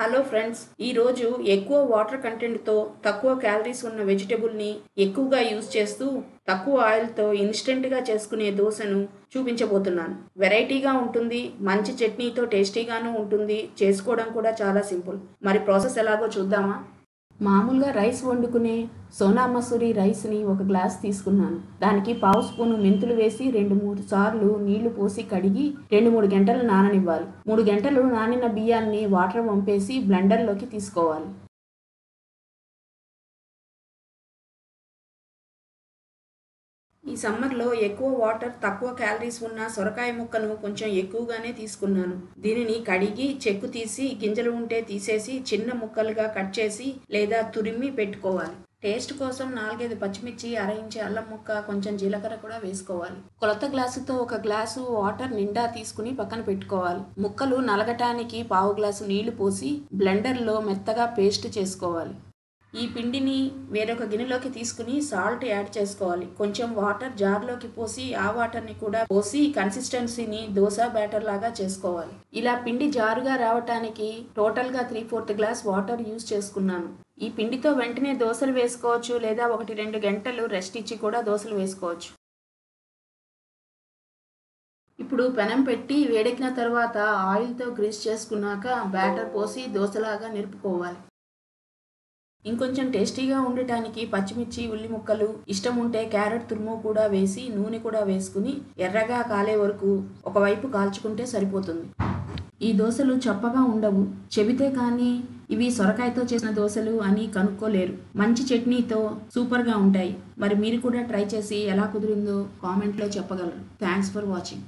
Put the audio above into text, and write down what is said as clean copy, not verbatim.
Hello friends, ఈరోజు ఎక్కువ water కంటెంట్తో తక్కువ క్యాలరీస్ ఉన్న వెజిటబుల్ని ఎక్కువగా యూజ్ చేస్తూ తక్కువ ఆయిల్తో ఇన్స్టెంట్గా చేసుకునే దోశను చూపించబోతున్నాను. వెరైటీగా ఉంటుంది, మంచి చట్నీతో టేస్టీగాను ఉంటుంది, చేసుకోవడం కూడా చాలా సింపుల్. మరి ప్రాసెస్ ఎలాగో చూద్దామా? మామూలుగా రైస్ వండుకునే సోనా మసూరి రైస్ని ఒక గ్లాస్ తీసుకున్నాను. దానికి పావు స్పూను మెంతులు వేసి 2-3 సార్లు నీళ్లు పోసి కడిగి 2-3 గంటలు నాననివ్వాలి. 3 గంటలు నానిన బియ్యాన్ని వాటర్ వంపేసి బ్లెండర్లోకి తీసుకోవాలి. ఈ సమ్మర్లో ఎక్కువ వాటర్ తక్కువ క్యాలరీస్ ఉన్న సొరకాయ ముక్కను కొంచెం ఎక్కువగానే తీసుకున్నాను. దీనిని కడిగి చెక్కు తీసి గింజలు ఉంటే తీసేసి చిన్న ముక్కలుగా కట్ చేసి లేదా తురిమి పెట్టుకోవాలి. టేస్ట్ కోసం 4-5 పచ్చిమిర్చి, అర ఇంచు అల్లం ముక్క, కొంచెం జీలకర్ర కూడా వేసుకోవాలి. కొలత గ్లాసుతో 1 గ్లాసు వాటర్ నిండా తీసుకుని పక్కన పెట్టుకోవాలి. ముక్కలు నలగటానికి పావు గ్లాసు నీళ్లు పోసి బ్లెండర్లో మెత్తగా పేస్ట్ చేసుకోవాలి. ఈ పిండిని వేరొక గిన్నెలోకి తీసుకుని సాల్ట్ యాడ్ చేసుకోవాలి. కొంచెం వాటర్ జార్లోకి పోసి ఆ వాటర్ని కూడా పోసి కన్సిస్టెన్సీని దోశ బ్యాటర్ లాగా చేసుకోవాలి. ఇలా పిండి జారుగా రావటానికి టోటల్గా 3/4 గ్లాస్ వాటర్ యూజ్ చేసుకున్నాను. ఈ పిండితో వెంటనే దోశలు వేసుకోవచ్చు, లేదా 1-2 గంటలు రెస్ట్ ఇచ్చి కూడా దోశలు వేసుకోవచ్చు. ఇప్పుడు పెనం పెట్టి వేడెక్కిన తర్వాత ఆయిల్తో గ్రీస్ చేసుకున్నాక బ్యాటర్ పోసి దోశలాగా నిలుపుకోవాలి. ఇంకొంచెం టేస్టీగా ఉండటానికి పచ్చిమిర్చి, ఉల్లి ముక్కలు, ఇష్టం ఉంటే క్యారెట్ తురుము కూడా వేసి నూనె కూడా వేసుకుని ఎర్రగా కాలే వరకు ఒకవైపు కాల్చుకుంటే సరిపోతుంది. ఈ దోశలు చప్పగా ఉండవు. చెబితే కానీ ఇవి సొరకాయతో చేసిన దోశలు అని కనుక్కోలేరు. మంచి చట్నీతో సూపర్గా ఉంటాయి. మరి మీరు కూడా ట్రై చేసి ఎలా కుదిరిందో కామెంట్లో చెప్పగలరు. Thanks for watching.